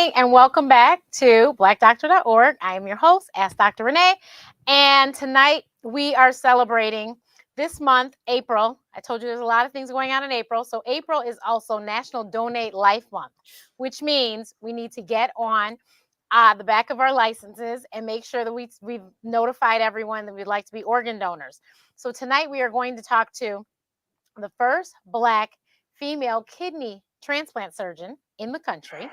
morning and welcome back to blackdoctor.org. I am your host, Ask Dr. Renee. And tonight we are celebrating this month, April. I told you there's a lot of things going on in April. So April is also National Donate Life Month, which means we need to get on the back of our licenses and make sure that we've notified everyone that we'd like to be organ donors. So tonight we are going to talk to the first Black female kidney transplant surgeon in the country.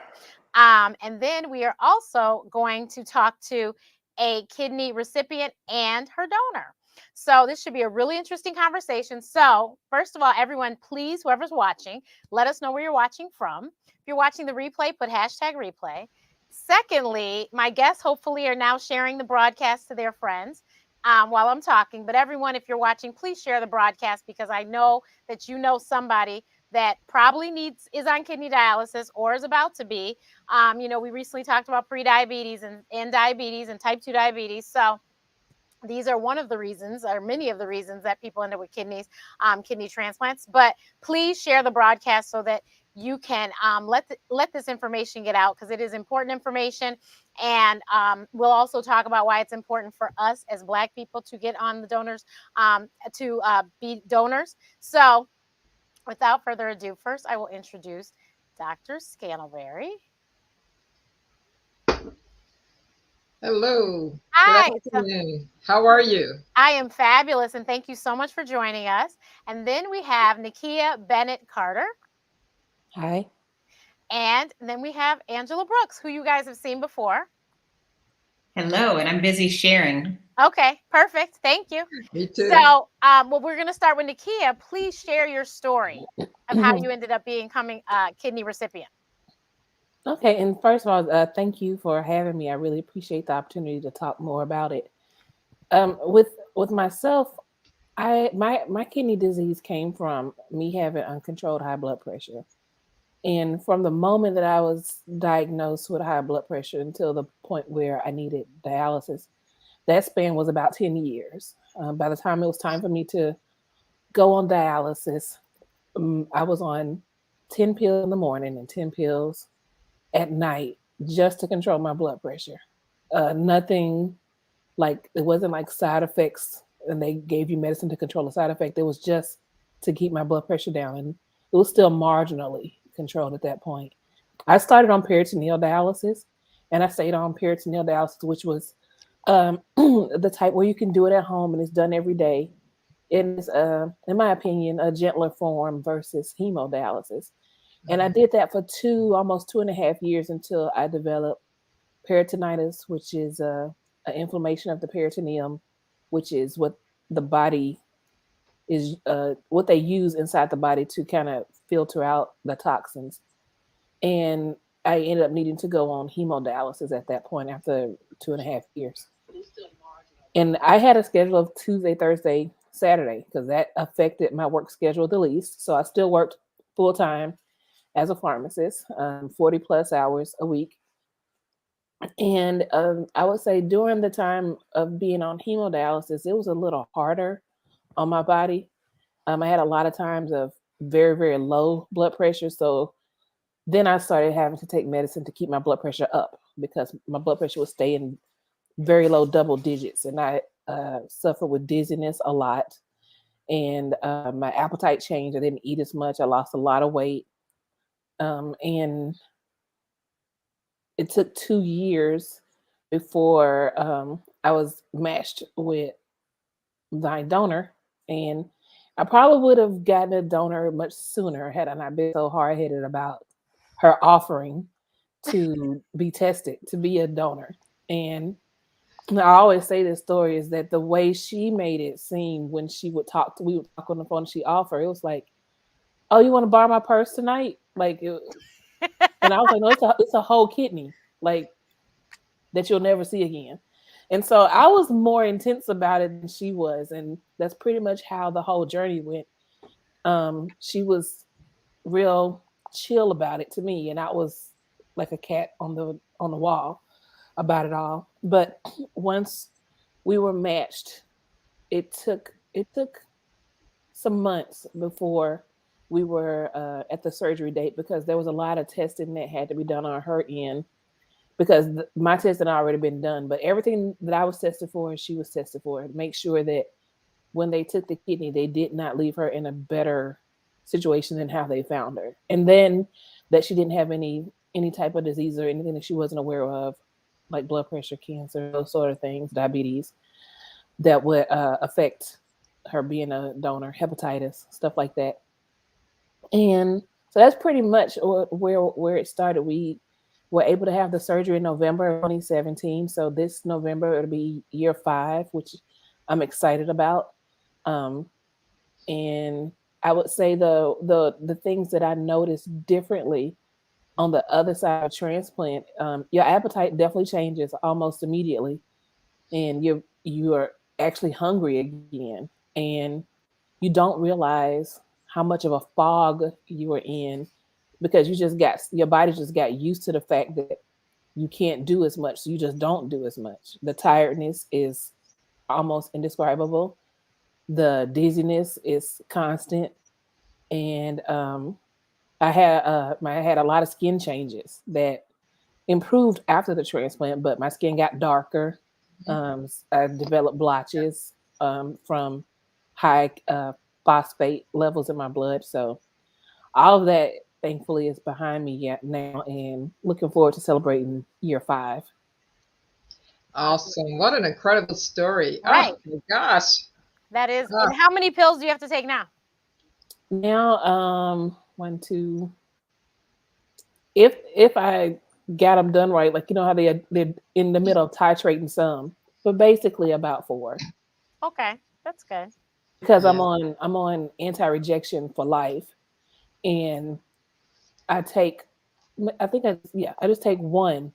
And then we are also going to talk to a kidney recipient and her donor. So this should be a really interesting conversation. So first of all, everyone, please, whoever's watching, let us know where you're watching from. If you're watching the replay, put #replay. Secondly, my guests hopefully are now sharing the broadcast to their friends while I'm talking. But everyone, if you're watching, please share the broadcast because I know that you know somebody that probably is on kidney dialysis or is about to be. We recently talked about prediabetes and diabetes and type 2 diabetes. So these are one of the reasons, or many of the reasons, that people end up with kidney transplants. But please share the broadcast so that you can let this information get out, because it is important information. And we'll also talk about why it's important for us as Black people to get on the donors, to be donors. So without further ado, first I will introduce Dr. Scantlebury. Hello. Hi. Good afternoon. How are you? I am fabulous, and thank you so much for joining us. And then we have Nakia Bennett Carter. Hi. And then we have Angela Brooks, who you guys have seen before. Hello, and I'm busy sharing. Okay, perfect. Thank you. Me too. So, we're going to start with Nakia. Please share your story of how you ended up becoming a kidney recipient. Okay, and first of all, thank you for having me. I really appreciate the opportunity to talk more about it. With myself, my kidney disease came from me having uncontrolled high blood pressure, and from the moment that I was diagnosed with high blood pressure until the point where I needed dialysis, that span was about 10 years. By the time it was time for me to go on dialysis, I was on 10 pills in the morning and 10 pills at night just to control my blood pressure. Nothing like, it wasn't like side effects and they gave you medicine to control the side effect. It was just to keep my blood pressure down. And it was still marginally controlled at that point. I started on peritoneal dialysis, and I stayed on peritoneal dialysis, which was the type where you can do it at home and it's done every day. It is, in my opinion, a gentler form versus hemodialysis. And I did that for almost 2.5 years until I developed peritonitis, which is an inflammation of the peritoneum, which is what the body is, what they use inside the body to kind of filter out the toxins. And I ended up needing to go on hemodialysis at that point after 2.5 years. And I had a schedule of Tuesday, Thursday, Saturday, because that affected my work schedule the least. So I still worked full time as a pharmacist, 40 plus hours a week. And I would say during the time of being on hemodialysis, it was a little harder on my body. I had a lot of times of very, very low blood pressure. So then I started having to take medicine to keep my blood pressure up because my blood pressure was staying very low double digits. And I suffered with dizziness a lot. And my appetite changed. I didn't eat as much. I lost a lot of weight. And it took 2 years before I was matched with my donor. And I probably would have gotten a donor much sooner had I not been so hard-headed about her offering to be tested, to be a donor. And I always say this story is that the way she made it seem when we would talk on the phone and she offered, it was like, oh, you want to borrow my purse tonight? Like, and I was like, no, it's a whole kidney, like, that you'll never see again. And so I was more intense about it than she was. And that's pretty much how the whole journey went. She was real chill about it to me. And I was like a cat on the wall about it all. But once we were matched, it took some months before we were at the surgery date because there was a lot of testing that had to be done on her end because my test had already been done. But everything that I was tested for and she was tested for, to make sure that when they took the kidney, they did not leave her in a better situation than how they found her. And then that she didn't have any type of disease or anything that she wasn't aware of, like blood pressure, cancer, those sort of things, diabetes, that would affect her being a donor, hepatitis, stuff like that. And so that's pretty much where it started. We were able to have the surgery in November of 2017. So this November it'll be year 5, which I'm excited about. And I would say the things that I noticed differently on the other side of transplant, your appetite definitely changes almost immediately, and you are actually hungry again, and you don't realize how much of a fog you were in because your body just got used to the fact that you can't do as much, so you just don't do as much. The tiredness is almost indescribable. The dizziness is constant, and I had a lot of skin changes that improved after the transplant, but my skin got darker. I developed blotches from high phosphate levels in my blood. So all of that, thankfully, is behind me yet now, and looking forward to celebrating year 5. Awesome. What an incredible story. Right. Oh my gosh. That is. And how many pills do you have to take now? Now, 1, 2. If I got them done right, like how they're in the middle of titrating some, but basically about 4. Okay, that's good. Because Yeah. I'm on anti-rejection for life, and I just take 1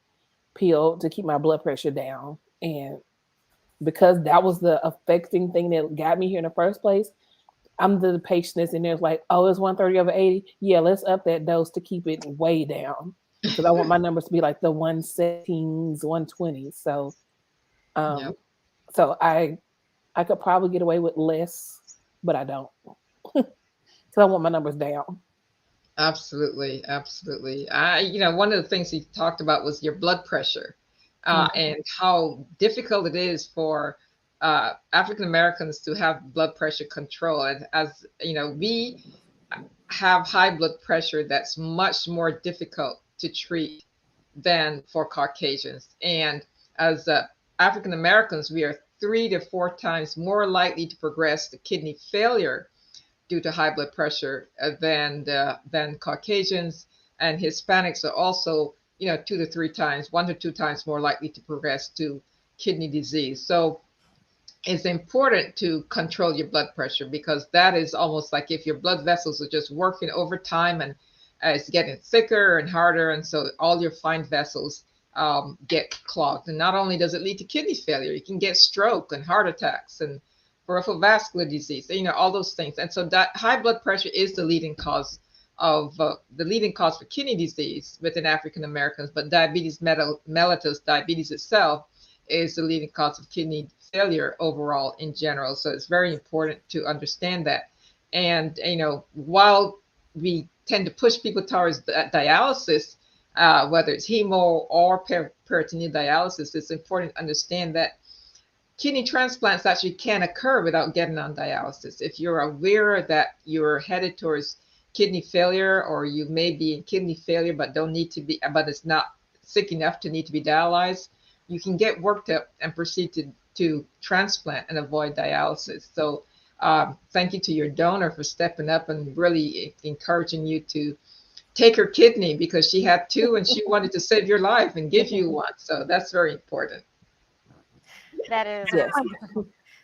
pill to keep my blood pressure down, and because that was the affecting thing that got me here in the first place, I'm the patient that's in there like, oh, it's 130/80. Yeah, let's up that dose to keep it way down because I want my numbers to be like the 117s, 120s. So, Yep. so I could probably get away with less, but I don't because I want my numbers down. Absolutely. Absolutely. One of the things you talked about was your blood pressure, and how difficult it is for African Americans to have blood pressure control. And as you know, we have high blood pressure that's much more difficult to treat than for Caucasians. And as African Americans, we are 3 to 4 times more likely to progress to kidney failure due to high blood pressure than Caucasians, and Hispanics are also 2 to 3 times, 1 to 2 times more likely to progress to kidney disease. So it's important to control your blood pressure because that is almost like if your blood vessels are just working over time and it's getting thicker and harder, and so all your fine vessels get clogged. And not only does it lead to kidney failure, you can get stroke and heart attacks and peripheral vascular disease, all those things. And so that high blood pressure is the leading cause for kidney disease within African Americans, but diabetes mellitus, diabetes itself, is the leading cause of kidney failure overall in general. So it's very important to understand that. And while we tend to push people towards dialysis, whether it's hemo or peritoneal dialysis, it's important to understand that kidney transplants actually can occur without getting on dialysis. If you're aware that you're headed towards kidney failure, or you may be in kidney failure but but it's not sick enough to need to be dialyzed, you can get worked up and proceed to transplant and avoid dialysis. So thank you to your donor for stepping up and really encouraging you to take her kidney, because she had 2 and she wanted to save your life and give you 1. So that's very important. That is. Yes.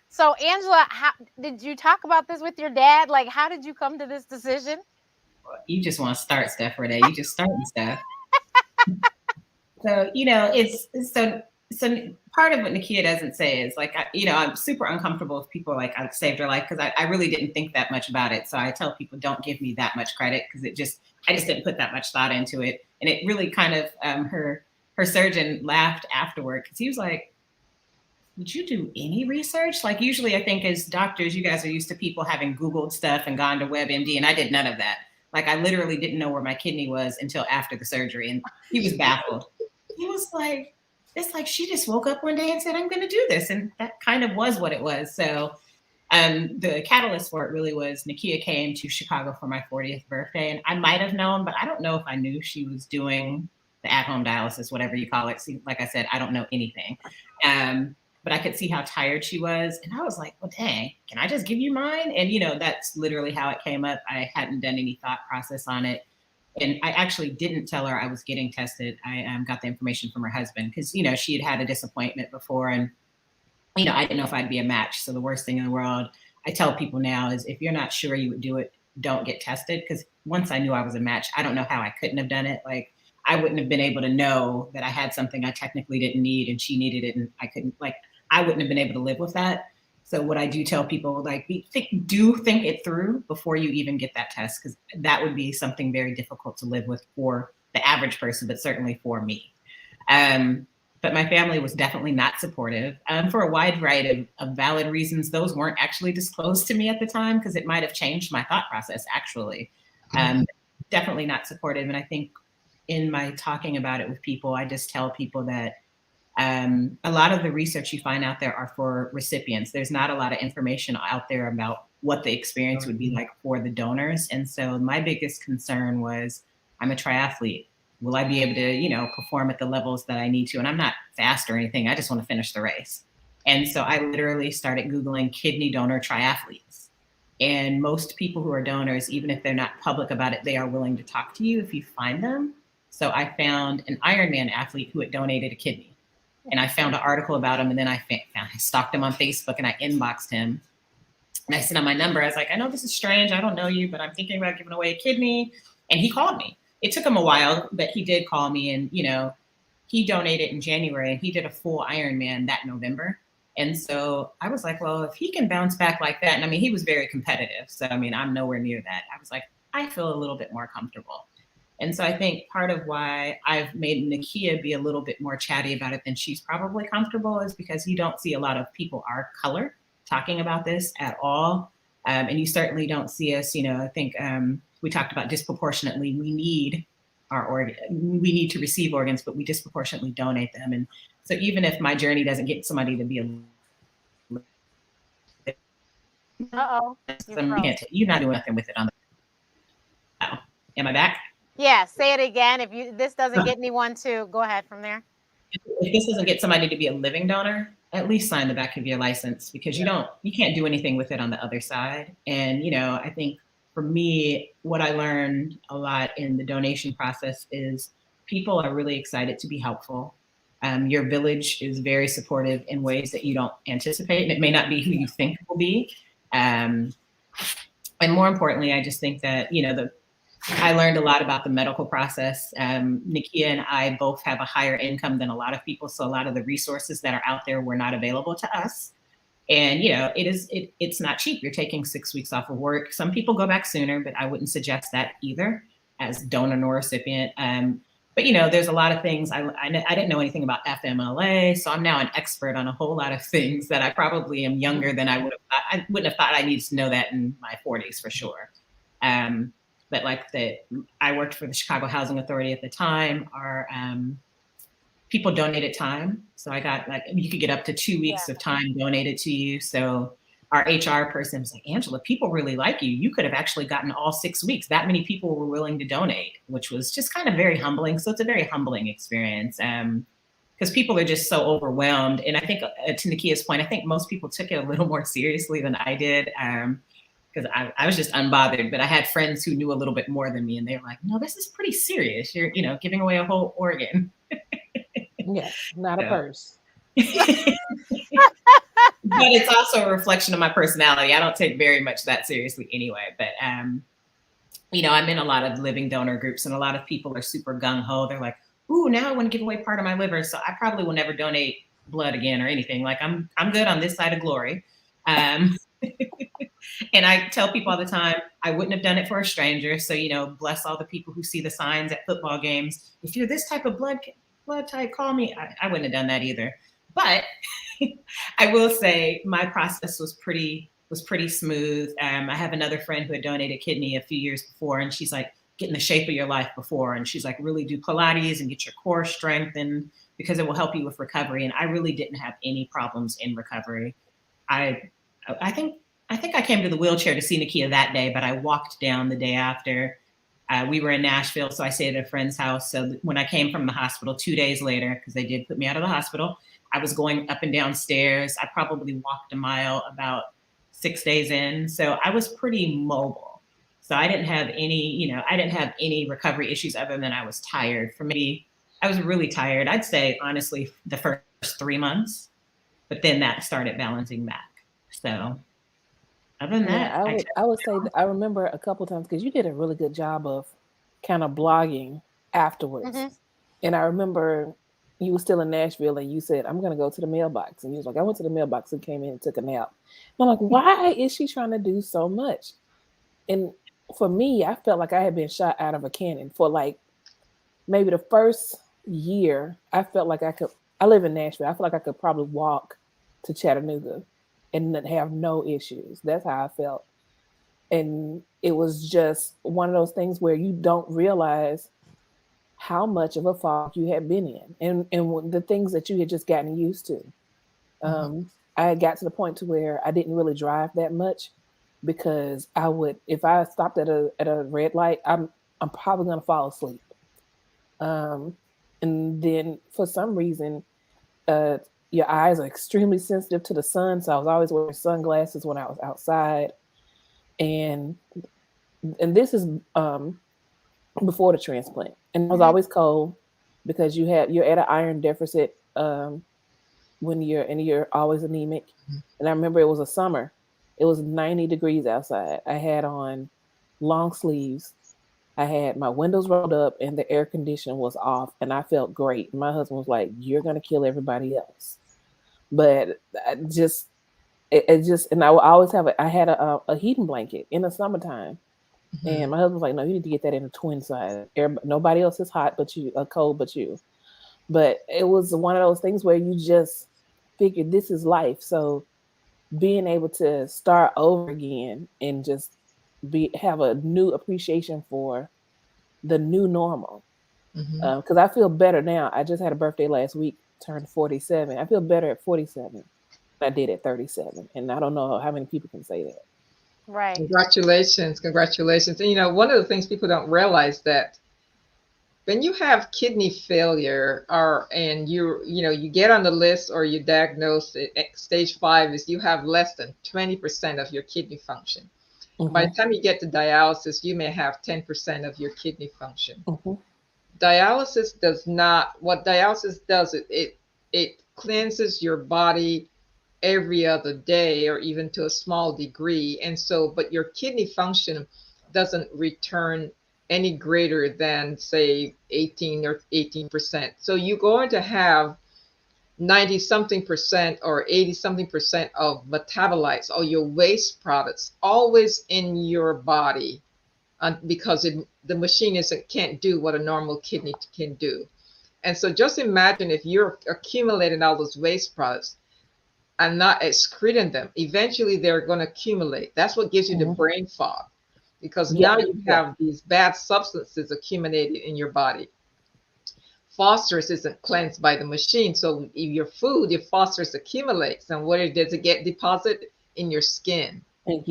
So Angela, how did you talk about this with your dad? Like, how did you come to this decision? You just want to start stuff, Renee. You just starting stuff. So, it's so part of what Nakia doesn't say is like, I'm super uncomfortable if people are like, I saved her life, because I really didn't think that much about it. So I tell people, don't give me that much credit, because I just didn't put that much thought into it. And it really kind of, her surgeon laughed afterward, because he was like, did you do any research? Like, usually I think as doctors, you guys are used to people having Googled stuff and gone to WebMD, and I did none of that. Like, I literally didn't know where my kidney was until after the surgery, and he was baffled. he was like, it's like she just woke up one day and said, I'm going to do this. And that kind of was what it was. So the catalyst for it really was Nakia came to Chicago for my 40th birthday. And I might have known, but I don't know if I knew she was doing the at-home dialysis, whatever you call it. See, like I said, I don't know anything. But I could see how tired she was. And I was like, well, dang, can I just give you mine? And, you know, that's literally how it came up. I hadn't done any thought process on it. And I actually didn't tell her I was getting tested. I got the information from her husband because, you know, she had a disappointment before. And, you know, I didn't know if I'd be a match. So the worst thing in the world, I tell people now is if you're not sure you would do it, don't get tested. Because once I knew I was a match, I don't know how I couldn't have done it. Like, I wouldn't have been able to know that I had something I technically didn't need and she needed it and I couldn't, like, I wouldn't have been able to live with that. So what I do tell people, like, do think it through before you even get that test, because that would be something very difficult to live with for the average person, but certainly for me. But my family was definitely not supportive for a wide variety of valid reasons. Those weren't actually disclosed to me at the time because it might have changed my thought process, actually. Definitely not supportive. And I think in my talking about it with people, I just tell people that a lot of the research you find out there are for recipients. There's not a lot of information out there about what the experience would be like for the donors. And so my biggest concern was, I'm a triathlete. Will I be able to, you know, perform at the levels that I need to? And I'm not fast or anything. I just want to finish the race. And so I literally started Googling kidney donor triathletes. And most people who are donors, even if they're not public about it, they are willing to talk to you if you find them. So I found an Ironman athlete who had donated a kidney. And I found an article about him, and then I stalked him on Facebook and I inboxed him. And I sent him my number. I was like, I know this is strange. I don't know you, but I'm thinking about giving away a kidney. And he called me. It took him a while, but he did call me. And, you know, he donated in January and he did a full Ironman that November. And so I was like, well, if he can bounce back like that, and I mean, he was very competitive. So, I mean, I'm nowhere near that. I was like, I feel a little bit more comfortable. And so I think part of why I've made Nakia be a little bit more chatty about it than she's probably comfortable is because you don't see a lot of people our color talking about this at all. And you certainly don't see us, you know, I think we talked about disproportionately, we need we need to receive organs, but we disproportionately donate them. And so even if my journey doesn't get somebody to be you're not doing nothing with it on the, oh, am I back? Yeah, say it again. If this doesn't get anyone to go ahead from there. If this doesn't get somebody to be a living donor, at least sign the back of your license, because you can't do anything with it on the other side. And, you know, I think for me, what I learned a lot in the donation process is people are really excited to be helpful. Your village is very supportive in ways that you don't anticipate, and it may not be who you think it will be. And more importantly, I just think that, you know, I learned a lot about the medical process. Nakia and I both have a higher income than a lot of people. So a lot of the resources that are out there were not available to us. And, you know, it's not cheap. You're taking 6 weeks off of work. Some people go back sooner, but I wouldn't suggest that either as donor nor recipient. But, you know, there's a lot of things. I didn't know anything about FMLA. So I'm now an expert on a whole lot of things that I probably am younger than I would have thought. I wouldn't have thought I needed to know that in my 40s for sure. But I worked for the Chicago Housing Authority at the time. Our people donated time. So I got you could get up to 2 weeks of time donated to you. So our HR person was like, Angela, people really like you. You could have actually gotten all 6 weeks. That many people were willing to donate, which was just kind of very humbling. So it's a very humbling experience because people are just so overwhelmed. And I think to Nakia's point, I think most people took it a little more seriously than I did. Because I was just unbothered, but I had friends who knew a little bit more than me, and they were like, "No, this is pretty serious. You're, you know, giving away a whole organ." Yeah, not a purse. But it's also a reflection of my personality. I don't take very much that seriously anyway. But you know, I'm in a lot of living donor groups, and a lot of people are super gung ho. They're like, "Ooh, now I want to give away part of my liver, so I probably will never donate blood again or anything. Like I'm good on this side of glory." And I tell people all the time, I wouldn't have done it for a stranger. So, you know, bless all the people who see the signs at football games. If you're this type of blood type, call me. I wouldn't have done that either. But I will say my process was pretty smooth. I have another friend who had donated a kidney a few years before, and she's like, get in the shape of your life before. And she's like, really do Pilates and get your core strengthened because it will help you with recovery. And I really didn't have any problems in recovery. I think I came to the wheelchair to see Nakia that day, but I walked down the day after. We were in Nashville, so I stayed at a friend's house. So when I came from the hospital 2 days later, because they did put me out of the hospital, I was going up and down stairs. I probably walked a mile about 6 days in. So I was pretty mobile. So I didn't have any recovery issues other than I was tired. For me, I was really tired. I'd say, honestly, the first 3 months, but then that started balancing back. So other than that, I would say that I remember a couple of times, because you did a really good job of kind of blogging afterwards. And I remember you were still in Nashville and you said, I'm going to go to the mailbox. And you was like, I went to the mailbox and came in and took a nap. And I'm like, why is she trying to do so much? And for me, I felt like I had been shot out of a cannon for like maybe the first year. I felt like I live in Nashville. I feel like I could probably walk to Chattanooga and have no issues. That's how I felt. And it was just one of those things where you don't realize how much of a fog you had been in and the things that you had just gotten used to. I got to the point to where I didn't really drive that much, because I would, if I stopped at a red light, I'm probably going to fall asleep. And then for some reason, your eyes are extremely sensitive to the sun. So I was always wearing sunglasses when I was outside. And this is before the transplant. And it was always cold, because you're at an iron deficit when you're always anemic. And I remember it was a summer. It was 90 degrees outside. I had on long sleeves. I had my windows rolled up and the air conditioning was off, and I felt great. My husband was like, you're going to kill everybody else. But and I would always have I had a heating blanket in the summertime. And my husband was like, no, you need to get that in a twin size. Nobody else is hot but you, cold but you. But it was one of those things where you just figured this is life. So being able to start over again and just have a new appreciation for the new normal. Because I feel better now. I just had a birthday last week, turned 47. I feel better at 47 than I did at 37. And I don't know how many people can say that. Right. Congratulations. And one of the things people don't realize, that when you have kidney failure and you get on the list or you diagnose it at stage 5, is you have less than 20% of your kidney function. By the time you get to dialysis, you may have 10% of your kidney function. Dialysis does, it cleanses your body every other day, or even to a small degree. And so, but your kidney function doesn't return any greater than, say, 18%. So you're going to have 90-something% or 80-something% of metabolites, or your waste products, always in your body, because the machine can't do what a normal kidney can do. And so just imagine if you're accumulating all those waste products and not excreting them, eventually they're going to accumulate. That's what gives you the brain fog, because now you have these bad substances accumulated in your body. Phosphorus isn't cleansed by the machine. So your phosphorus accumulates. And where does it get deposited? In your skin. And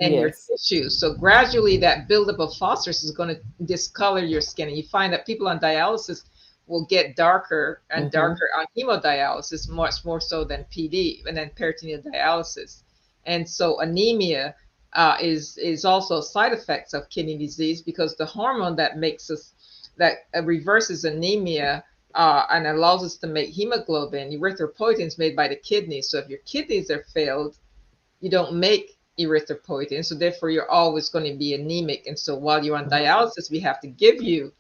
your tissues. So gradually that buildup of phosphorus is going to discolor your skin. And you find that people on dialysis will get darker and darker on hemodialysis, much more so than PD and then peritoneal dialysis. And so anemia is also a side effect of kidney disease, because the hormone that reverses anemia and allows us to make hemoglobin, erythropoietin, is made by the kidneys. So if your kidneys are failed, you don't make erythropoietin. So therefore, you're always going to be anemic. And so while you're on dialysis, we have to give you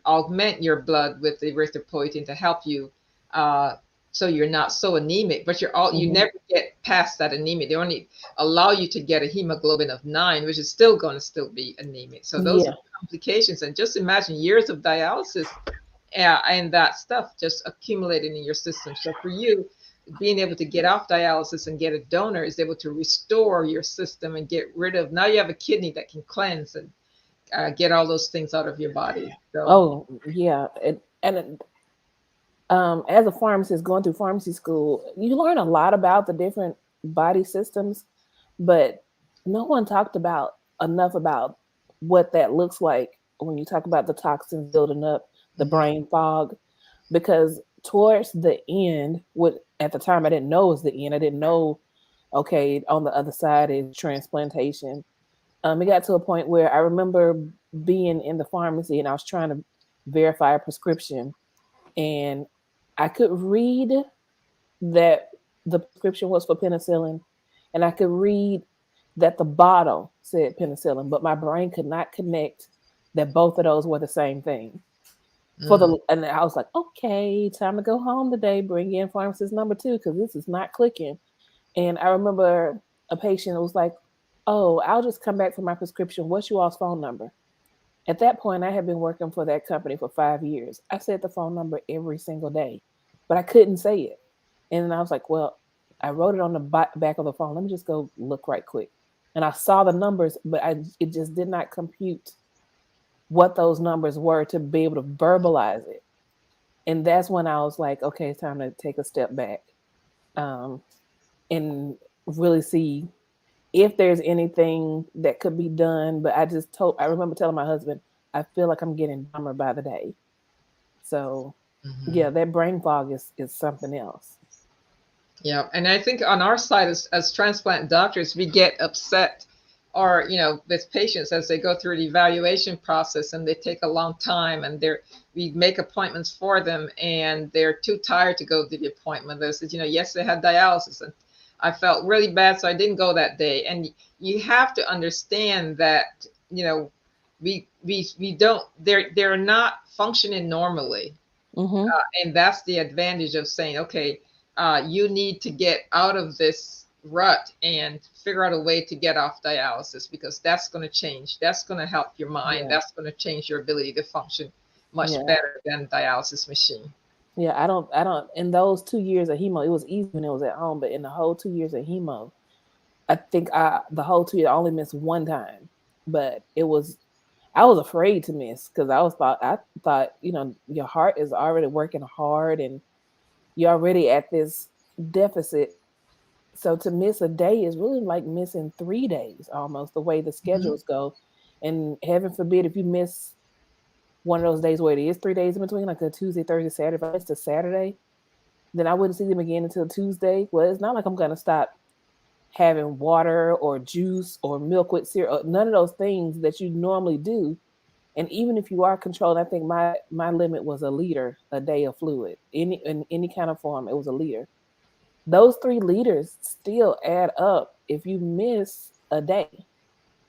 augment your blood with erythropoietin to help you, so you're not so anemic. But you never get past that anemia. They only allow you to get a hemoglobin of 9, which is still going to be anemic. So those are complications. And just imagine years of dialysis and that stuff just accumulating in your system. So for you, being able to get off dialysis and get a donor is able to restore your system and get rid of, now you have a kidney that can cleanse get all those things out of your body. So Oh, yeah. As a pharmacist going through pharmacy school, you learn a lot about the different body systems, but no one talked about enough about what that looks like when you talk about the toxins building up, the mhm, brain fog, because towards the end, what at the time I didn't know was the end. I didn't know, okay, on the other side is transplantation. It got to a point where I remember being in the pharmacy and I was trying to verify a prescription, and I could read that the prescription was for penicillin, and I could read that the bottle said penicillin, but my brain could not connect that both of those were the same thing. mm, And I was like, okay, time to go home today. Bring in pharmacist number two because this is not clicking. And I remember a patient was like, "Oh, I'll just come back for my prescription. What's you all's phone number?" At that point, I had been working for that company for 5 years. I said the phone number every single day, but I couldn't say it. And I was like, well, I wrote it on the back of the phone. Let me just go look right quick. And I saw the numbers, but it just did not compute what those numbers were to be able to verbalize it. And that's when I was like, okay, it's time to take a step back, um, and really see if there's anything that could be done. But I remember telling my husband, I feel like I'm getting dumber by the day. So mhm. yeah, that brain fog is something else. Yeah, and I think on our side as transplant doctors, we get upset, or with patients as they go through the evaluation process and they take a long time, and we make appointments for them and they're too tired to go to the appointment. They said, yes, they had dialysis and I felt really bad, so I didn't go that day. And you have to understand that, we don't, they're not functioning normally. Mm-hmm. And that's the advantage of saying, okay, you need to get out of this rut and figure out a way to get off dialysis, because that's going to change. That's going to help your mind. Yeah, That's going to change your ability to function much yeah, better than dialysis machine. yeah. I don't. In those 2 years of hemo, it was easy when it was at home, but in the whole 2 years of hemo, I think the whole 2 years I only missed one time, but I was afraid to miss because I thought your heart is already working hard and you're already at this deficit. So to miss a day is really like missing 3 days almost the way the Mhm. schedules go. And heaven forbid if you miss one of those days where it is 3 days in between, like a Tuesday, Thursday, Saturday. If I missed a Saturday, then I wouldn't see them again until Tuesday. Well, it's not like I'm gonna stop having water or juice or milk with syrup, none of those things that you normally do. And even if you are controlled, I think my limit was a liter a day of fluid, in any kind of form. It was a liter. Those 3 liters still add up if you miss a day.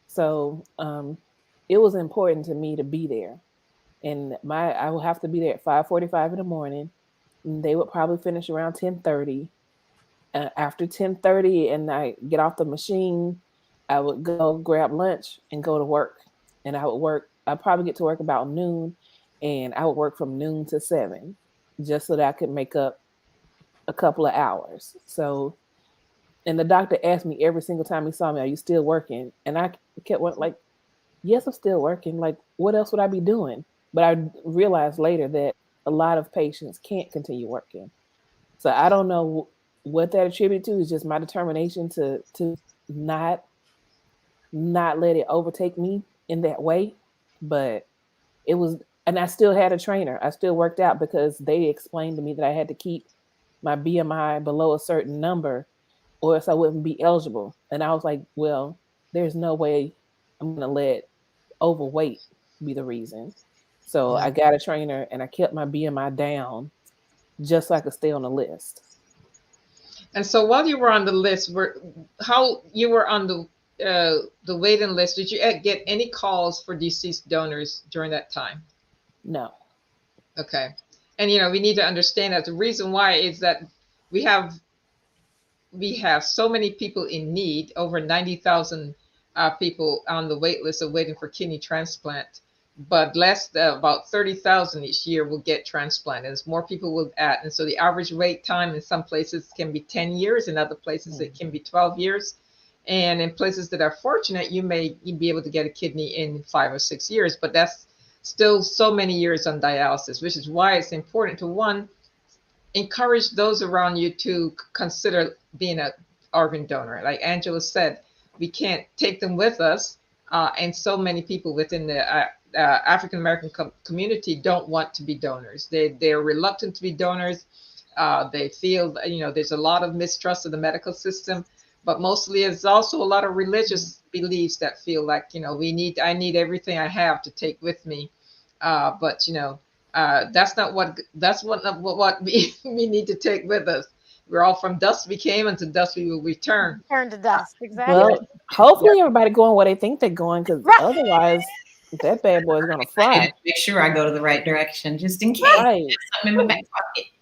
So it was important to me to be there, and I will have to be there at 5:45 in the morning. And they would probably finish around 10:30. After 10:30, and I get off the machine, I would go grab lunch and go to work. And I would work. I'd probably get to work about noon, and I would work from noon to 7, just so that I could make up a couple of hours. So, and the doctor asked me every single time he saw me, "Are you still working?" And I kept like, "Yes, I'm still working. Like, what else would I be doing?" But I realized later that a lot of patients can't continue working. So I don't know what that attributed to. Is just my determination to not not let it overtake me in that way. But it was, and I still had a trainer. I still worked out because they explained to me that I had to keep my BMI below a certain number or else I wouldn't be eligible. And I was like, well, there's no way I'm going to let overweight be the reason. So Yeah. I got a trainer and I kept my BMI down just so I could stay on the list. And so while you were on the list, how you were on the waiting list, did you get any calls for deceased donors during that time? No. Okay. And we need to understand that the reason why is that we have we have so many people in need, over 90,000 people on the wait list of waiting for kidney transplant, but less than about 30,000 each year will get transplanted as more people will add. And so the average wait time in some places can be 10 years, in other places it can be 12 years. And in places that are fortunate, you'd be able to get a kidney in 5 or 6 years, but that's still so many years on dialysis, which is why it's important to, one, encourage those around you to consider being an organ donor. Like Angela said, we can't take them with us, and so many people within the African American community don't want to be donors. They're reluctant to be donors. They feel, there's a lot of mistrust of the medical system, but mostly it's also a lot of religious beliefs that feel like, I need everything I have to take with me. But that's not what we need to take with us. We're all from dust we came, and to dust we will return. Turn to dust. Exactly. Well, hopefully everybody going where they think they're going, because otherwise that bad boy is gonna I fly. have to make sure I go to the right direction just in case. Right. Something in my back pocket.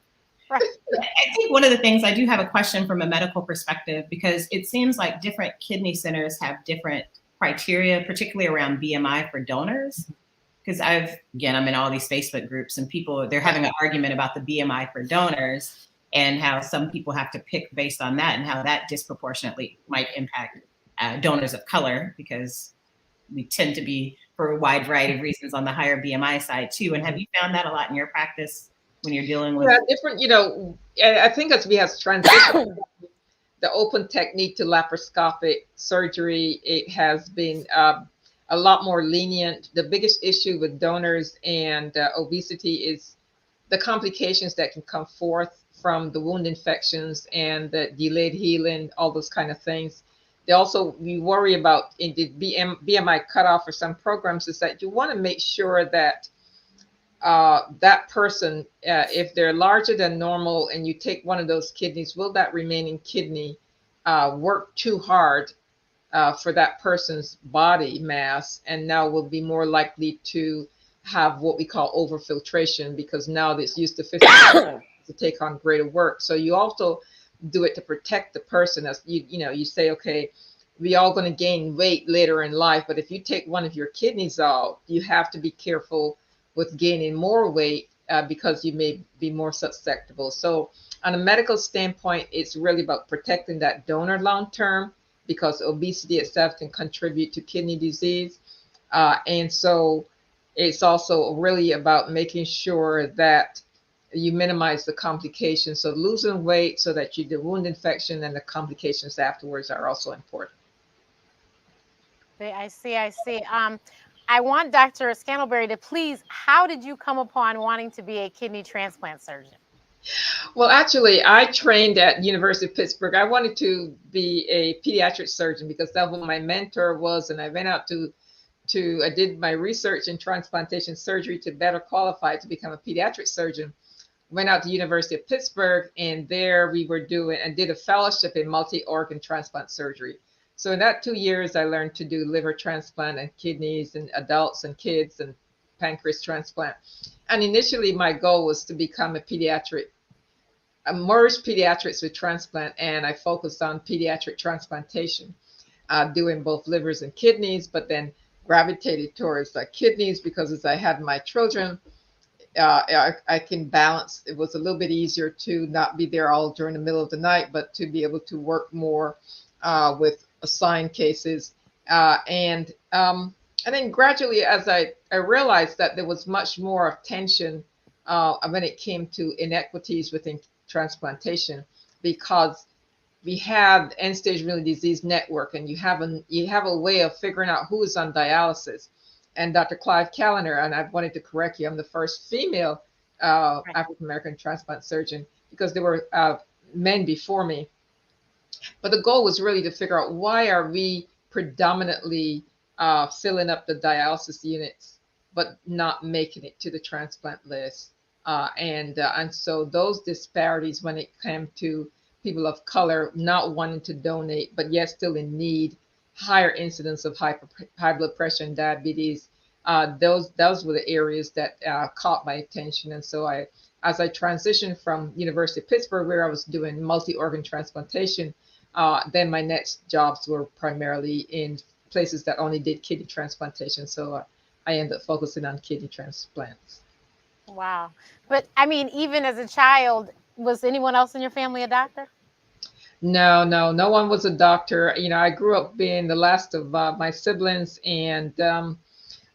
Right. I think one of the things, I do have a question from a medical perspective, because it seems like different kidney centers have different criteria, particularly around BMI for donors. Because I'm in all these Facebook groups, and they're having an argument about the BMI for donors and how some people have to pick based on that, and how that disproportionately might impact donors of color, because we tend to be, for a wide variety of reasons, on the higher BMI side too. And have you found that a lot in your practice when you're dealing with? Yeah, different, I think as we have transitioned the open technique to laparoscopic surgery, it has been a lot more lenient. The biggest issue with donors and obesity is the complications that can come forth from the wound infections and the delayed healing, all those kind of things. We worry about in the BMI cutoff for some programs is that you want to make sure that that person, if they're larger than normal and you take one of those kidneys, will that remaining kidney work too hard for that person's body mass, and now will be more likely to have what we call overfiltration, because now it's used to 50 to take on greater work. So you also do it to protect the person. As you say, okay, we all going to gain weight later in life, but if you take one of your kidneys out, you have to be careful with gaining more weight because you may be more susceptible. So on a medical standpoint, it's really about protecting that donor long term, because obesity itself can contribute to kidney disease. And so it's also really about making sure that you minimize the complications. So losing weight so that the wound infection and the complications afterwards are also important. I see. I want Dr. Scantlebury to please, how did you come upon wanting to be a kidney transplant surgeon? Well, actually, I trained at University of Pittsburgh. I wanted to be a pediatric surgeon because that's what my mentor was. And I went out I did my research in transplantation surgery to better qualify to become a pediatric surgeon. Went out to University of Pittsburgh, and there we were did a fellowship in multi-organ transplant surgery. So in that 2 years, I learned to do liver transplant and kidneys and adults and kids and pancreas transplant. And initially, my goal was to become a pediatric, merge pediatrics with transplant, and I focused on pediatric transplantation, doing both livers and kidneys, but then gravitated towards kidneys because as I had my children, I can balance. It was a little bit easier to not be there all during the middle of the night, but to be able to work more with assigned cases. And then gradually, as I realized that there was much more attention when it came to inequities within transplantation, because we had end-stage renal disease network, and you have a way of figuring out who is on dialysis. And Dr. Clive Callender, and I wanted to correct you, I'm the first female African-American transplant surgeon, because there were men before me. But the goal was really to figure out, why are we predominantly filling up the dialysis units, but not making it to the transplant list? And so those disparities when it came to people of color not wanting to donate, but yet still in need, higher incidence of high blood pressure and diabetes, those were the areas that caught my attention. And so as I transitioned from University of Pittsburgh, where I was doing multi-organ transplantation, then my next jobs were primarily in places that only did kidney transplantation. So I ended up focusing on kidney transplants. Wow. But I mean, even as a child, was anyone else in your family a doctor? No, no, no one was a doctor. You know, I grew up being the last of my siblings, and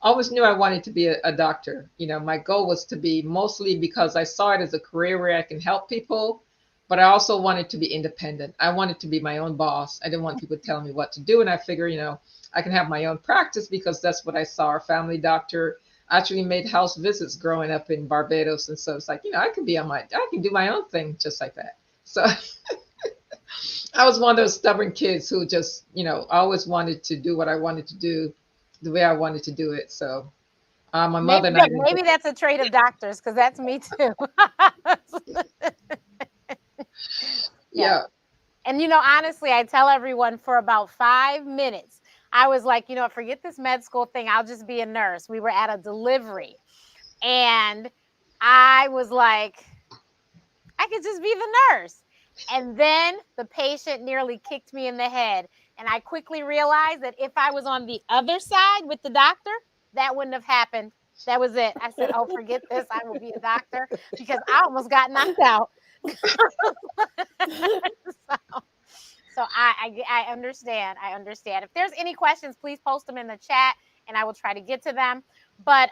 always knew I wanted to be a doctor. You know, my goal was to be, mostly because I saw it as a career where I can help people, but I also wanted to be independent. I wanted to be my own boss. I didn't want people telling me what to do. And I figure, you know, I can have my own practice because that's what I saw. Our family doctor actually made house visits growing up in Barbados. And so it's like, you know, I can do my own thing just like that. So I was one of those stubborn kids who just, you know, always wanted to do what I wanted to do the way I wanted to do it. So my Maybe mother and I that, maybe that's a trait of doctors, because that's me too. yeah. And, you know, honestly, I tell everyone for about 5 minutes, I was like, you know, forget this med school thing. I'll just be a nurse. We were at a delivery and I was like, I could just be the nurse. And then the patient nearly kicked me in the head. And I quickly realized that if I was on the other side with the doctor, that wouldn't have happened. That was it. I said, oh, forget this. I will be a doctor, because I almost got knocked out. So I understand. I understand. If there's any questions, please post them in the chat and I will try to get to them. But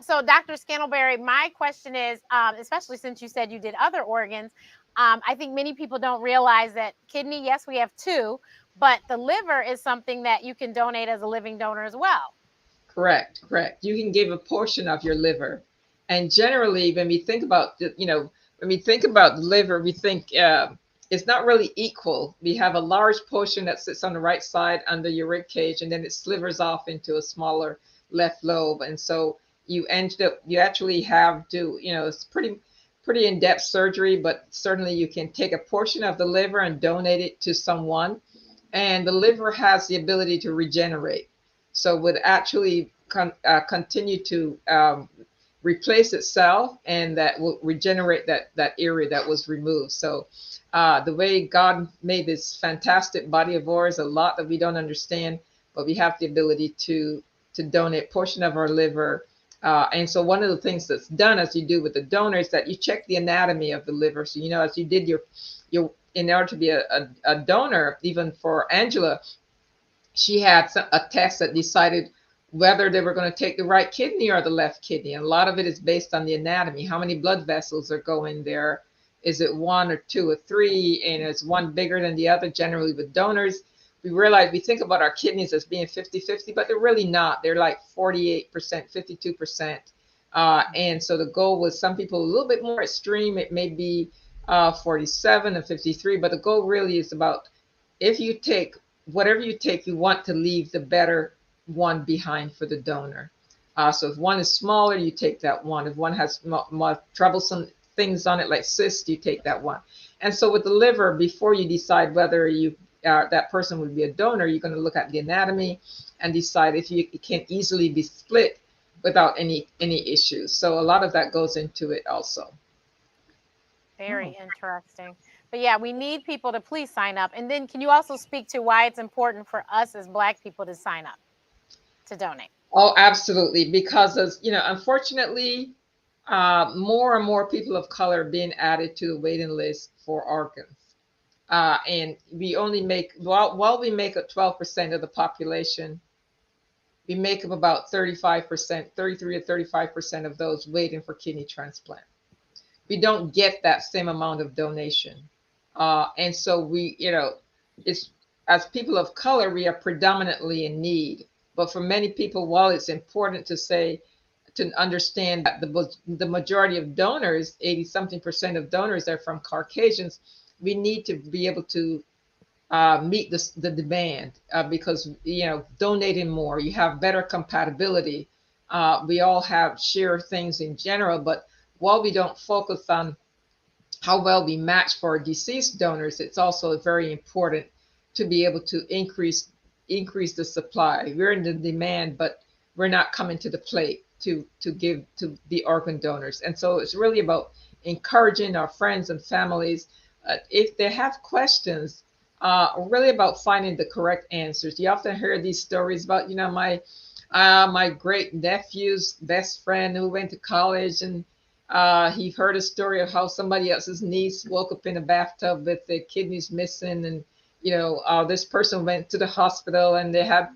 so Dr. Scantlebury, my question is, especially since you said you did other organs, I think many people don't realize that kidney, yes, we have 2, but the liver is something that you can donate as a living donor as well. Correct, correct. You can give a portion of your liver. And generally, when we think about, you know, when we think about the liver, we think it's not really equal. We have a large portion that sits on the right side under your rib cage, and then it slivers off into a smaller left lobe. And so you actually have to, you know, it's pretty in-depth surgery, but certainly you can take a portion of the liver and donate it to someone. And the liver has the ability to regenerate. So would actually continue to replace itself, and that will regenerate that area that was removed. So the way God made this fantastic body of ours, a lot that we don't understand, but we have the ability to donate a portion of our liver. And so one of the things that's done, as you do with the donor, is that you check the anatomy of the liver. So, you know, as you did your in order to be a donor, even for Angela, she had a test that decided whether they were going to take the right kidney or the left kidney. And a lot of it is based on the anatomy. How many blood vessels are going there? Is it 1 or 2 or 3? And is one bigger than the other? Generally with donors, we think about our kidneys as being 50-50, but they're really not. They're like 48%, 52%. And so the goal was, some people a little bit more extreme, it may be 47 and 53, but the goal really is about, if you take whatever you take, you want to leave the better one behind for the donor. So if one is smaller, you take that one. If one has more troublesome things on it, like cysts, you take that one. And so with the liver, before you decide whether that person would be a donor, you're going to look at the anatomy and decide if it can easily be split without any issues. So a lot of that goes into it also. Very interesting. But yeah, we need people to please sign up. And then can you also speak to why it's important for us as Black people to sign up to donate? Oh, absolutely. Because, as you know, unfortunately, more and more people of color are being added to the waiting list for organs. And we only make, while we make up 12% of the population, we make up about 35%, 33 or 35% of those waiting for kidney transplant. We don't get that same amount of donation. And so we, you know, it's, as people of color, we are predominantly in need. But for many people, while it's important to understand that the majority of donors, 80-something% of donors, are from Caucasians, we need to be able to meet the demand, because, you know, donating more, you have better compatibility. We all share things in general, but while we don't focus on how well we match for deceased donors, it's also very important to be able to increase the supply. We're in the demand, but we're not coming to the plate to give to the organ donors. And so it's really about encouraging our friends and families, if they have questions, really about finding the correct answers. You often hear these stories about, you know, my great nephew's best friend who went to college, and He heard a story of how somebody else's niece woke up in a bathtub with their kidneys missing, and this person went to the hospital and they had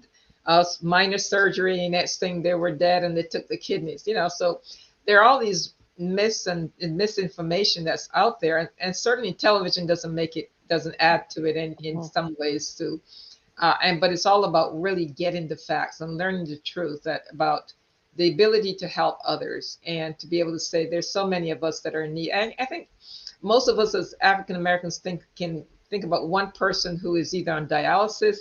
minor surgery, and next thing they were dead and they took the kidneys. So there are all these myths and misinformation that's out there, and certainly television doesn't add to it in some ways too. But it's all about really getting the facts and learning the truth about the ability to help others and to be able to say there's so many of us that are in need. And I think most of us as African Americans can think about one person who is either on dialysis.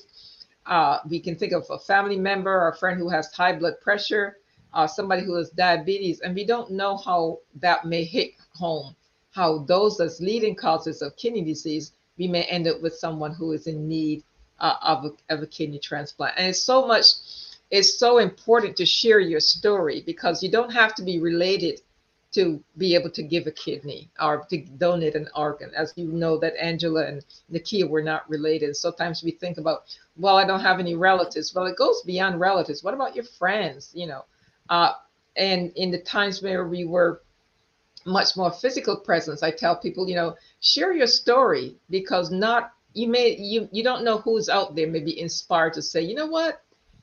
We can think of a family member or a friend who has high blood pressure, somebody who has diabetes, and we don't know how that may hit home, how those as leading causes of kidney disease, we may end up with someone who is in need of a kidney transplant. And it's so important to share your story, because you don't have to be related to be able to give a kidney or to donate an organ. As you know, that Angela and Nakia were not related. Sometimes we think about, well, I don't have any relatives. Well, it goes beyond relatives. What about your friends? And in the times where we were much more physical presence, I tell people, share your story, because you don't know who's out there may be inspired to say, you know what,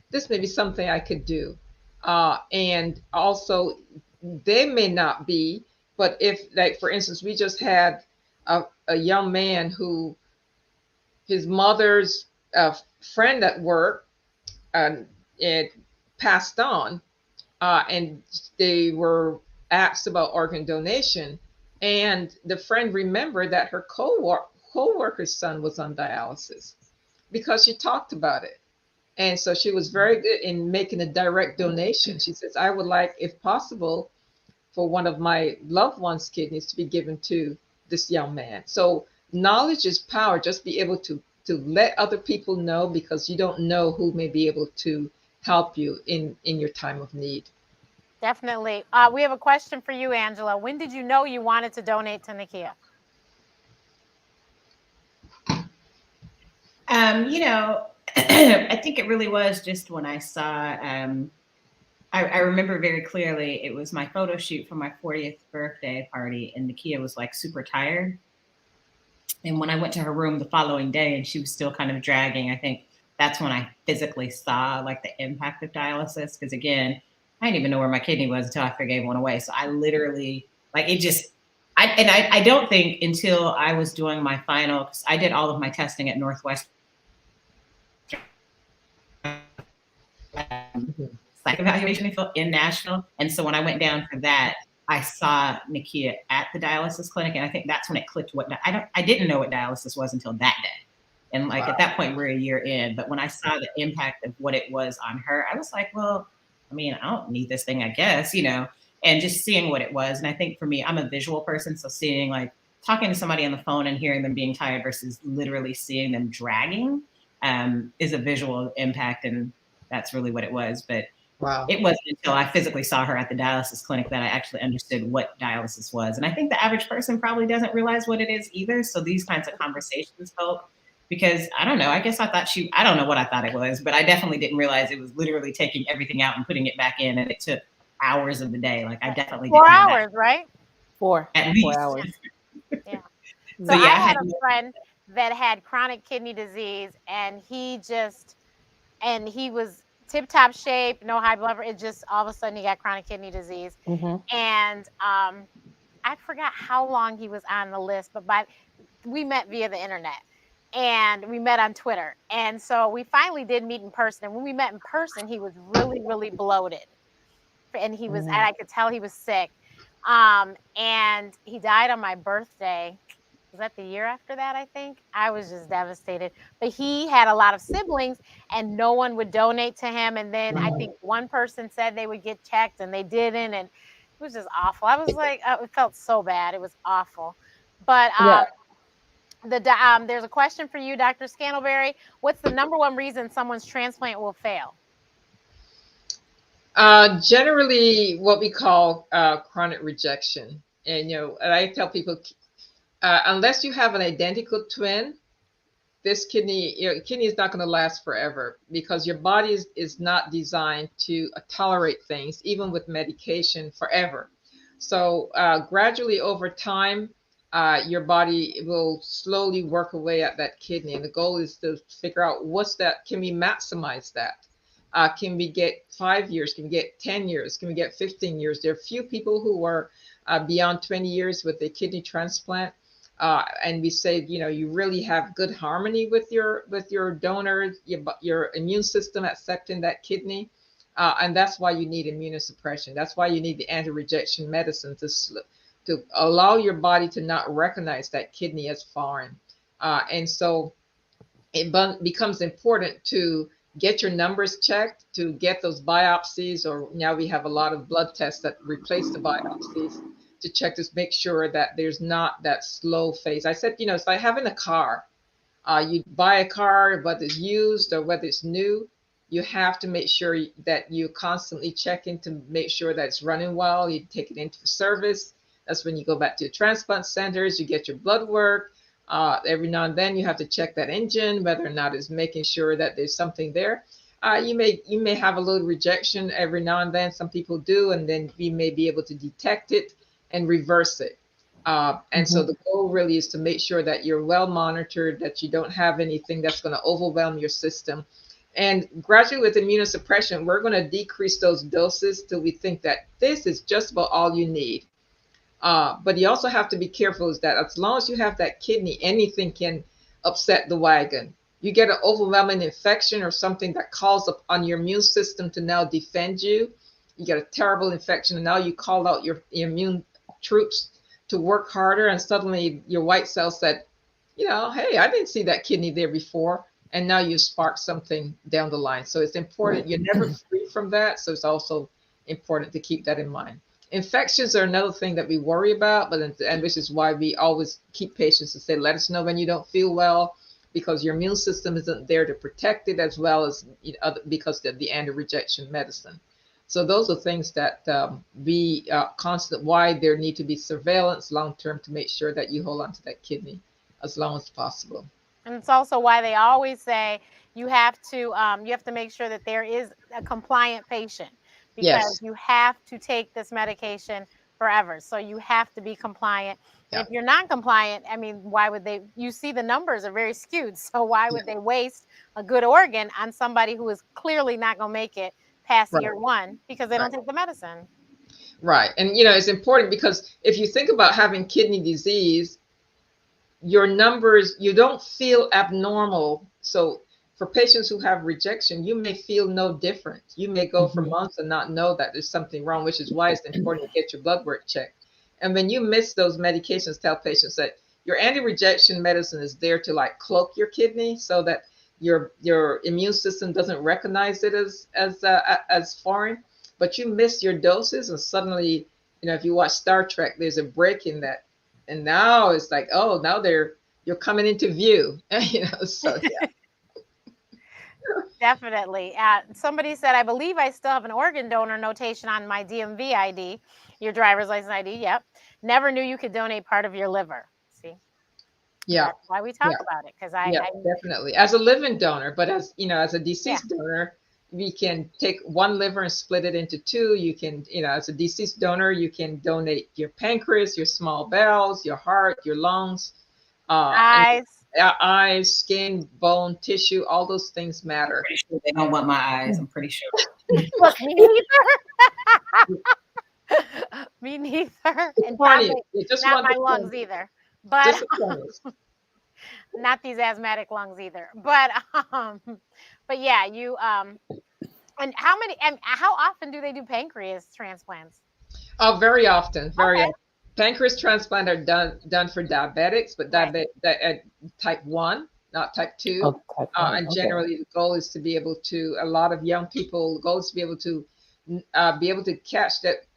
this may be something I could do. And also, they may not be, but if, like, for instance, we just had a young man who his mother's friend at work it passed on, and they were asked about organ donation, and the friend remembered that her co-worker's son was on dialysis because she talked about it. And so she was very good in making a direct donation. She says, I would like, if possible, for one of my loved ones' kidneys to be given to this young man. So knowledge is power. Just be able to let other people know, because you don't know who may be able to help you in your time of need. Definitely. We have a question for you, Angela. When did you know you wanted to donate to Nakia? I think it really was just when I saw, I remember very clearly, it was my photo shoot for my 40th birthday party, and Nakia was like super tired. And when I went to her room the following day and she was still kind of dragging, I think that's when I physically saw like the impact of dialysis. Because again, I didn't even know where my kidney was until I gave one away. So I literally, like, it just, I don't think until I was doing my final, because I did all of my testing at Northwest psych evaluation in Nashville. And so when I went down for that, I saw Nakia at the dialysis clinic, and I think that's when it clicked. I didn't know what dialysis was until that day, and like at that point we're a year in. But when I saw the impact of what it was on her, I was like, well, I mean, I don't need this thing, I guess, and just seeing what it was. And I think for me, I'm a visual person, so seeing, like, talking to somebody on the phone and hearing them being tired versus literally seeing them dragging is a visual impact, and that's really what it was. But wow. It wasn't until I physically saw her at the dialysis clinic that I actually understood what dialysis was. And I think the average person probably doesn't realize what it is either. So these kinds of conversations help, because I don't know, I guess I thought I don't know what I thought it was, but I definitely didn't realize it was literally taking everything out and putting it back in, and it took hours of the day. Like, I definitely 4 didn't hours, right? At least 4 hours. Yeah. So I yeah, had a friend that had chronic kidney disease, and he was tip-top shape, no high blood pressure. It just, all of a sudden, he got chronic kidney disease. Mm-hmm. And I forgot how long he was on the list, but we met via the internet, and we met on Twitter. And so we finally did meet in person. And when we met in person, he was really, really bloated. And he was, and I could tell he was sick. And he died on my birthday. Was that the year after that, I think? I was just devastated. But he had a lot of siblings, and no one would donate to him. And then I think one person said they would get checked, and they didn't. And it was just awful. I was like, it felt so bad. It was awful. But there's a question for you, Dr. Scantlebury. What's the number one reason someone's transplant will fail? Generally, what we call chronic rejection. And, and I tell people, unless you have an identical twin, this kidney is not going to last forever, because your body is not designed to tolerate things, even with medication, forever. So gradually over time, your body will slowly work away at that kidney. And the goal is to figure out what's that, can we maximize that? Can we get 5 years? Can we get 10 years? Can we get 15 years? There are few people who are beyond 20 years with a kidney transplant. And we say, you know, you really have good harmony with your donor, your immune system accepting that kidney. And that's why you need immunosuppression. That's why you need the anti-rejection medicine to allow your body to not recognize that kidney as foreign. And so it becomes important to get your numbers checked, to get those biopsies, or now we have a lot of blood tests that replace the biopsies, to check to make sure that there's not that slow phase. I said, you know, it's like having a car. You buy a car, whether it's used or whether it's new, you have to make sure that you constantly checking to make sure that it's running well. You take it into service. That's when you go back to the transplant centers, you get your blood work. Every now and then you have to check that engine, whether or not it's making sure that there's something there. You may have a little rejection every now and then. Some people do, and then we may be able to detect it and reverse it. And so the goal really is to make sure that you're well monitored, that you don't have anything that's going to overwhelm your system. And gradually with immunosuppression, we're going to decrease those doses till we think that this is just about all you need. But you also have to be careful is that as long as you have that kidney, anything can upset the wagon. You get an overwhelming infection or something that calls up on your immune system to now defend you. You get a terrible infection, and now you call out your immune troops to work harder, and suddenly your white cells said, you know, hey, I didn't see that kidney there before. And now you spark something down the line. So it's important. You're never free from that. So it's also important to keep that in mind. Infections are another thing that we worry about, and which is why we always keep patients to say, let us know when you don't feel well, because your immune system isn't there to protect it, as well as because of the anti-rejection medicine. So those are things that we constant, why there need to be surveillance long-term to make sure that you hold on to that kidney as long as possible. And it's also why they always say you have to make sure that there is a compliant patient, because Yes. you have to take this medication forever. So you have to be compliant. And Yeah. if you're not compliant, I mean, why would they? You see the numbers are very skewed. So why would they waste a good organ on somebody who is clearly not going to make it past year one because they don't take the medicine? Right. And, you know, it's important because if you think about having kidney disease, your numbers, you don't feel abnormal. So for patients who have rejection, you may feel no different. You may go for months and not know that there's something wrong, which is why it's important to get your blood work checked. And when you miss those medications, tell patients that your anti-rejection medicine is there to like cloak your kidney so that your immune system doesn't recognize it as foreign. But you miss your doses, and suddenly, you know, if you watch Star Trek, there's a break in that. And now it's like, oh, now you're coming into view, you know. So yeah. Definitely. Somebody said, I believe I still have an organ donor notation on my DMV ID, your driver's license ID. Yep. Never knew you could donate part of your liver. See? Yeah. That's why we talk about it. Because I definitely as a living donor, but as you know, as a deceased donor, we can take one liver and split it into two. You can, you know, as a deceased donor, you can donate your pancreas, your small bowels, your heart, your lungs, eyes, skin, bone, tissue, all those things matter. Sure they don't want my eyes, I'm pretty sure. Look, me neither. Me neither. And not my lungs either. But not these asthmatic lungs either. But yeah, you and how often do they do pancreas transplants? Oh, very often. Often. Pancreas transplant are done for diabetics, but type 1, not type 2. And generally the goal is to be able to, a lot of young people, the goal is to be able to catch that,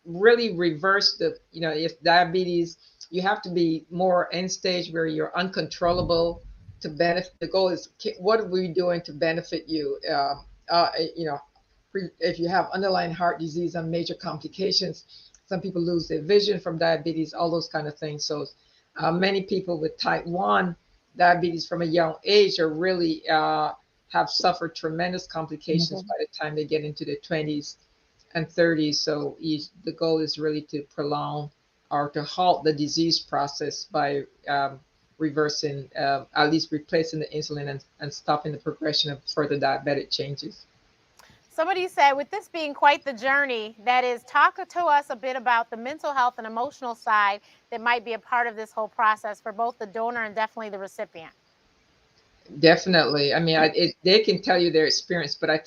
really reverse the, you know, if diabetes, you have to be more end stage where you're uncontrollable to benefit. The goal is, what are we doing to benefit you? You know, if you have underlying heart disease and major complications, some people lose their vision from diabetes, all those kind of things. So many people with type 1 diabetes from a young age are really have suffered tremendous complications by the time they get into their 20s. and 30s. So the goal is really to prolong or to halt the disease process by reversing, at least replacing the insulin and stopping the progression of further diabetic changes. Somebody said, with this being quite the journey, that is, talk to us a bit about the mental health and emotional side that might be a part of this whole process for both the donor and definitely the recipient. Definitely. I mean, they can tell you their experience, but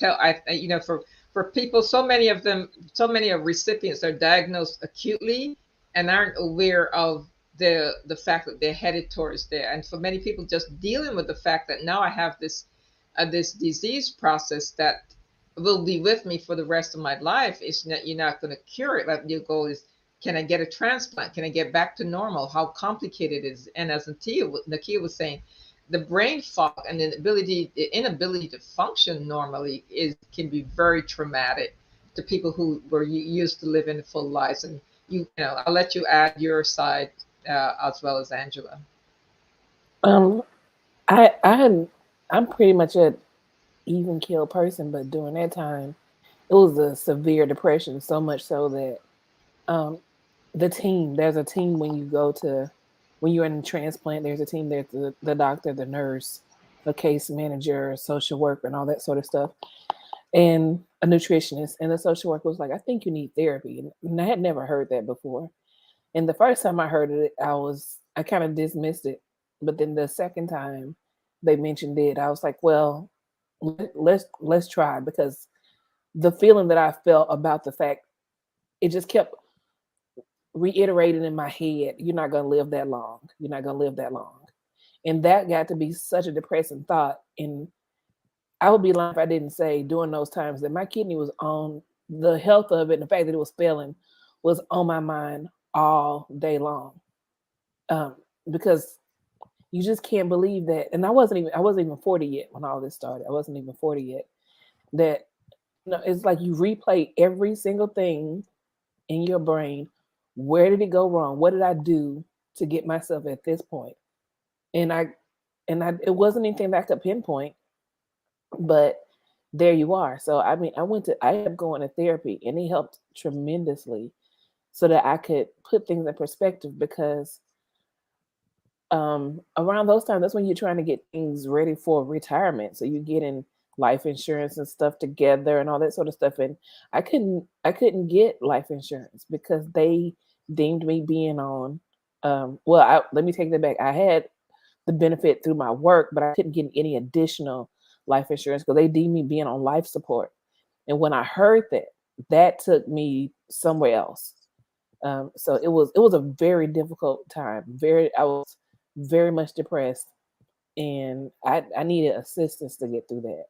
for people, so many of them, so many of recipients are diagnosed acutely and aren't aware of the fact that they're headed towards there. And for many people, just dealing with the fact that now I have this disease process that will be with me for the rest of my life, is not, you're not going to cure it. Like, your goal is, can I get a transplant? Can I get back to normal? How complicated it is. And as Nakia was saying, the brain fog and the inability to function normally can be very traumatic to people who were used to living full lives. And I'll let you add your side as well as Angela. I'm pretty much an even keel person, but during that time, it was a severe depression, so much so that there's a team when you're in transplant, there's a team, there's the doctor, the nurse, a case manager, a social worker, and all that sort of stuff, and a nutritionist. And the social worker was like, I think you need therapy. And I had never heard that before. And the first time I heard it, I kind of dismissed it. But then the second time they mentioned it, I was like, well, let's try, because the feeling that I felt about the fact, it just kept reiterating in my head, you're not going to live that long. You're not going to live that long. And that got to be such a depressing thought. And I would be lying if I didn't say during those times that my kidney was on, the health of it and the fact that it was failing was on my mind all day long. Because you just can't believe that. And I wasn't even 40 yet when all this started. I wasn't even 40 yet. That, it's like you replay every single thing in your brain. Where did it go wrong? What did I do to get myself at this point? And it wasn't anything that I could pinpoint, but there you are. So I mean, I ended up going to therapy, and it helped tremendously so that I could put things in perspective, because around those times, that's when you're trying to get things ready for retirement. So you're getting life insurance and stuff together and all that sort of stuff. And I couldn't get life insurance because they deemed me being on, let me take that back. I had the benefit through my work, but I couldn't get any additional life insurance because they deemed me being on life support. And when I heard that took me somewhere else. So it was a very difficult time. I was very much depressed, and I needed assistance to get through that.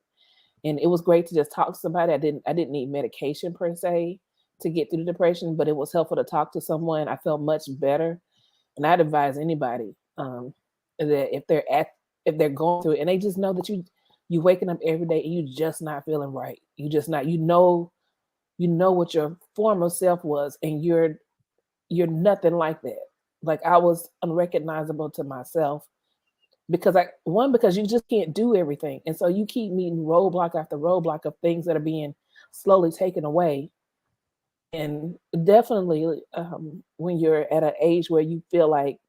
And it was great to just talk to somebody. I didn't need medication per se to get through the depression, but it was helpful to talk to someone. I felt much better. And I'd advise anybody that if they're going through it and they just know that you waking up every day and you just not feeling right. You just not, you know what your former self was, and you're nothing like that. Like, I was unrecognizable to myself because you just can't do everything. And so you keep meeting roadblock after roadblock of things that are being slowly taken away. And definitely when you're at an age where you feel like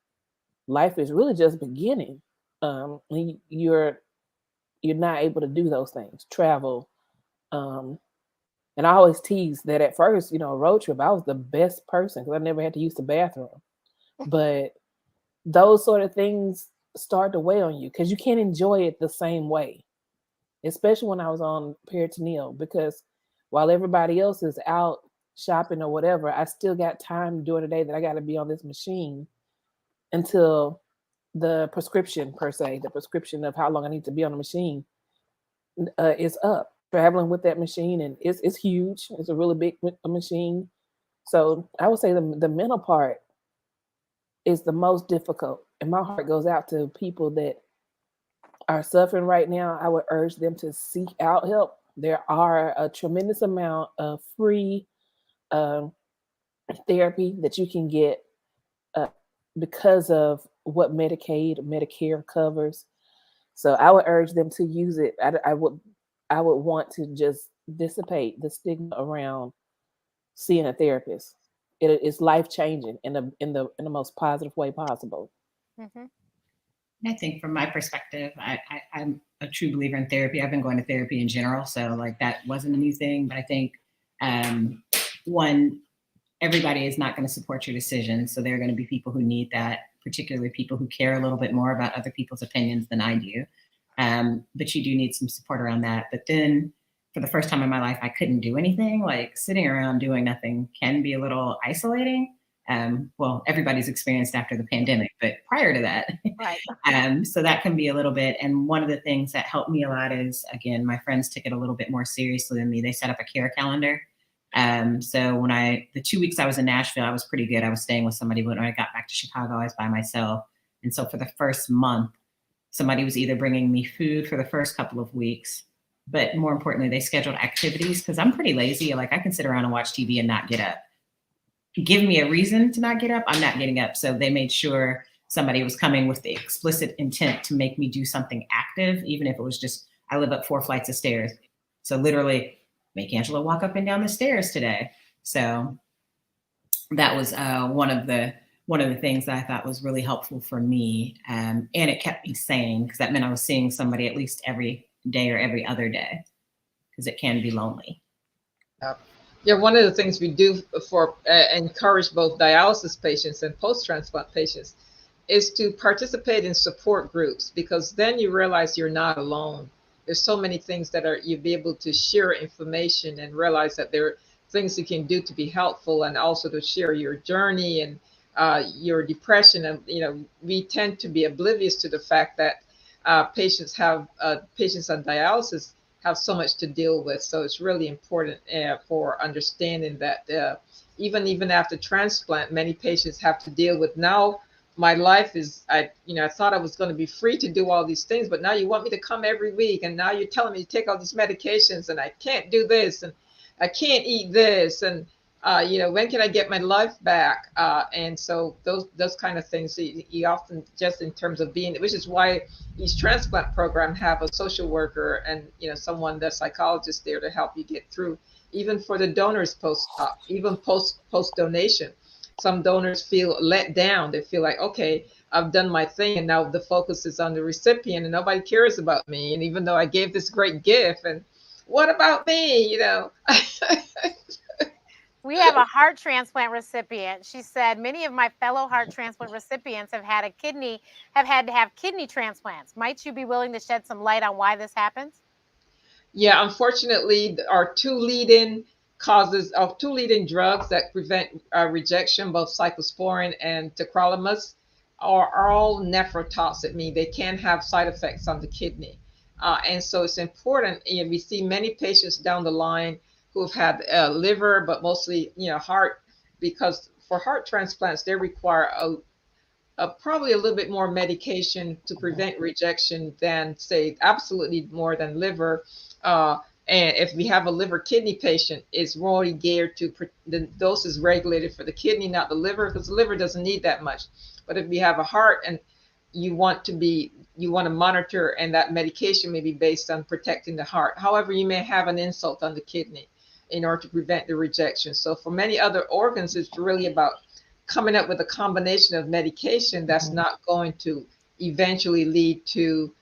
life is really just beginning, you're not able to do those things, travel. And I always tease that at first, a road trip, I was the best person because I never had to use the bathroom. But those sort of things start to weigh on you because you can't enjoy it the same way, especially when I was on peritoneal, because while everybody else is out shopping or whatever, I still got time during the day that I got to be on this machine until the prescription of how long I need to be on the machine is up. Traveling with that machine, and it's huge. It's a really big machine. So I would say the mental part is the most difficult. And my heart goes out to people that are suffering right now. I would urge them to seek out help. There are a tremendous amount of free therapy that you can get because of what Medicare covers. So I would urge them to use it. I would want to just dissipate the stigma around seeing a therapist. It's life changing in the most positive way possible. Mm-hmm. I think from my perspective, I'm a true believer in therapy. I've been going to therapy in general, so like that wasn't a new thing. But I think one, everybody is not going to support your decisions, so there are going to be people who need that, particularly people who care a little bit more about other people's opinions than I do. But you do need some support around that. But then, for the first time in my life, I couldn't do anything. Like sitting around doing nothing can be a little isolating. Well, everybody's experienced after the pandemic, but prior to that, right. So that can be a little bit. And one of the things that helped me a lot is, again, my friends took it a little bit more seriously than me. They set up a care calendar. So when the 2 weeks I was in Nashville, I was pretty good. I was staying with somebody, but when I got back to Chicago, I was by myself. And so for the first month, somebody was either bringing me food for the first couple of weeks, but more importantly, they scheduled activities because I'm pretty lazy. Like I can sit around and watch TV and not get up. Give me a reason to not get up, I'm not getting up. So they made sure somebody was coming with the explicit intent to make me do something active, even if it was just, I live up 4 flights of stairs. So literally make Angela walk up and down the stairs today. So that was one of the things that I thought was really helpful for me. And it kept me sane because that meant I was seeing somebody at least every day or every other day because it can be lonely. Yeah, one of the things we do for encourage both dialysis patients and post-transplant patients is to participate in support groups, because then you realize you're not alone. There's so many things that you'll be able to share information and realize that there are things you can do to be helpful, and also to share your journey and your depression. And we tend to be oblivious to the fact that patients on dialysis have so much to deal with. So it's really important for understanding that even after transplant, many patients have to deal with, now my life is, I thought I was going to be free to do all these things, but now you want me to come every week, and now you're telling me to take all these medications, and I can't do this, and I can't eat this, and when can I get my life back? And so those kind of things, you often, just in terms of being, which is why each transplant program have a social worker and someone, the psychologist there to help you get through, even for the donors post-op, even post donation. Some donors feel let down. They feel like, okay, I've done my thing, and now the focus is on the recipient, and nobody cares about me. And even though I gave this great gift, and what about me? We have a heart transplant recipient. She said, many of my fellow heart transplant recipients have had to have kidney transplants. Might you be willing to shed some light on why this happens? Yeah, unfortunately, our two leading drugs that prevent rejection, both cyclosporin and tacrolimus, are all nephrotoxic, meaning they can have side effects on the kidney. And so it's important. We see many patients down the line who have had liver, but mostly heart, because for heart transplants they require probably a little bit more medication to prevent rejection than, say, absolutely more than liver. And if we have a liver kidney patient, it's really geared to the dose is regulated for the kidney, not the liver, because the liver doesn't need that much. But if we have a heart and you want to monitor, and that medication may be based on protecting the heart. However, you may have an insult on the kidney in order to prevent the rejection. So for many other organs, it's really about coming up with a combination of medication that's not going to eventually lead to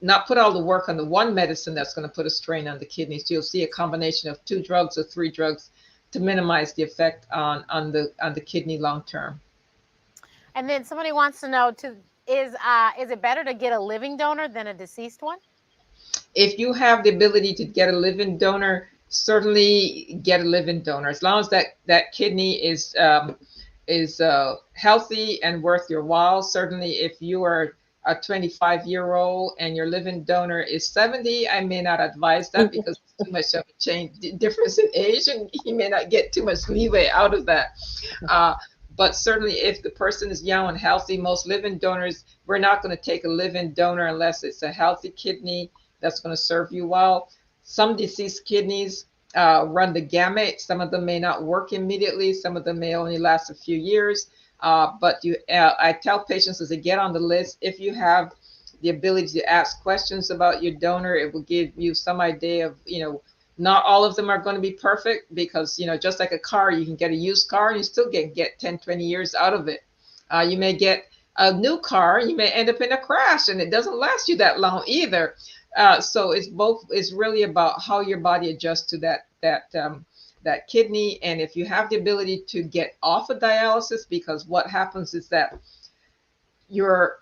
not put all the work on the one medicine that's going to put a strain on the kidneys. So you'll see a combination of 2 drugs or 3 drugs to minimize the effect on the kidney long term. And then somebody wants to know, is it better to get a living donor than a deceased one? If you have the ability to get a living donor, certainly get a living donor, as long as that kidney is healthy and worth your while. Certainly, if you are a 25-year-old and your living donor is 70, I may not advise that, because it's too much of a difference in age, and you may not get too much leeway out of that. But certainly, if the person is young and healthy, most living donors, we're not going to take a living donor unless it's a healthy kidney that's going to serve you well. Some deceased kidneys run the gamut. Some of them may not work immediately. Some of them may only last a few years. But I tell patients as they get on the list, if you have the ability to ask questions about your donor, it will give you some idea of Not all of them are going to be perfect because, you know, just like a car, you can get a used car and you still get 10, 20 years out of it. You may get a new car, you may end up in a crash and it doesn't last you that long either. So it's really about how your body adjusts to that kidney. And if you have the ability to get off of dialysis, because what happens is that your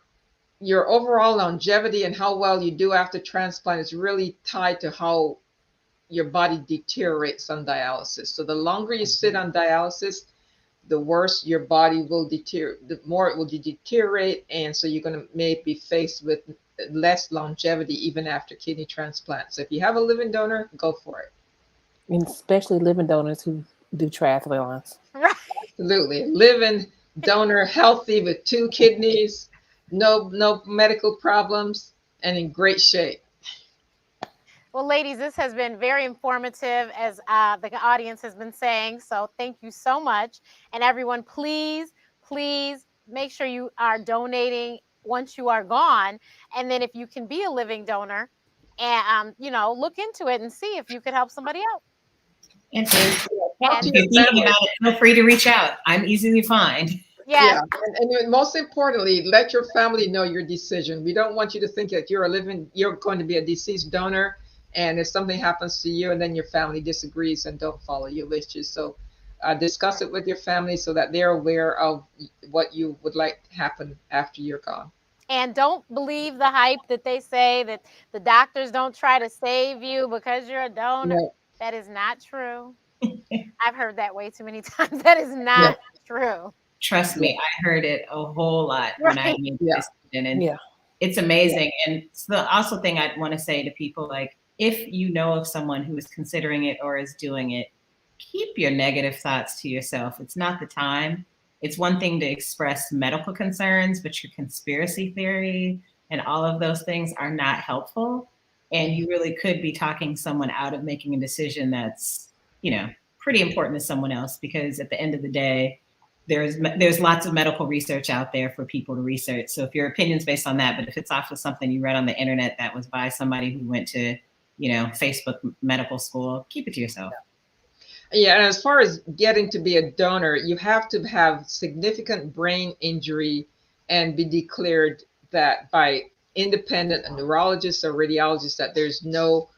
overall longevity and how well you do after transplant is really tied to how your body deteriorates on dialysis. So the longer you sit on dialysis, the worse your body will deteriorate, the more it will deteriorate. And so you're going to maybe be faced with less longevity even after kidney transplant. So if you have a living donor, go for it. And especially living donors who do triathlons. Right. Absolutely. Living donor, healthy with 2 kidneys, no medical problems, and in great shape. Well, ladies, this has been very informative, as the audience has been saying. So thank you so much. And everyone, please make sure you are donating once you are gone. And then if you can be a living donor, and you know, look into it and see if you could help somebody out. And if you're thinking about it, feel free to reach out. I'm easily find. Yeah. And most importantly, let your family know your decision. We don't want you to think that you're going to be a deceased donor, and if something happens to you and then your family disagrees and don't follow your wishes. So discuss it with your family so that they're aware of what you would like to happen after you're gone. And don't believe the hype that they say that the doctors don't try to save you because you're a donor. No. That is not true. I've heard that way too many times. That is not true. Trust me, I heard it a whole lot when I made this decision, and it's amazing. And it's the also thing I'd want to say to people, like, if you know of someone who is considering it or is doing it, keep your negative thoughts to yourself. It's not the time. It's one thing to express medical concerns, but your conspiracy theory and all of those things are not helpful. And you really could be talking someone out of making a decision that's, you know, pretty important to someone else, because at the end of the day, there's lots of medical research out there for people to research. So if your opinion's based on that, but if it's off of something you read on the internet that was by somebody who went to, you know, Facebook medical school, keep it to yourself. Yeah, and as far as getting to be a donor, you have to have significant brain injury and be declared that by independent neurologists or radiologists that there's no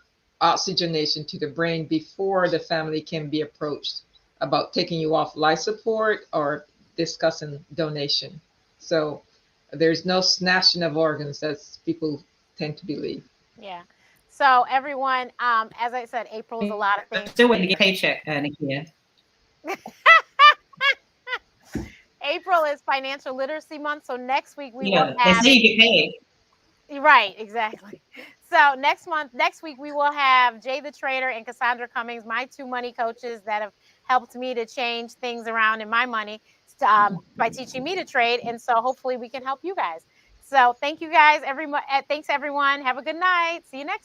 oxygenation to the brain before the family can be approached about taking you off life support or discussing donation. So there's no snatching of organs as people tend to believe. Yeah. So everyone, as I said, April is a lot of things. Still waiting to get a paycheck, Nikia. April is Financial Literacy Month. So next week we will They have. say you get paid. Right, exactly. So next week we will have Jay the Trader and Cassandra Cummings, my 2 money coaches that have helped me to change things around in my money by teaching me to trade. And so hopefully we can help you guys. So thank you guys, thanks everyone. Have a good night. See you next week.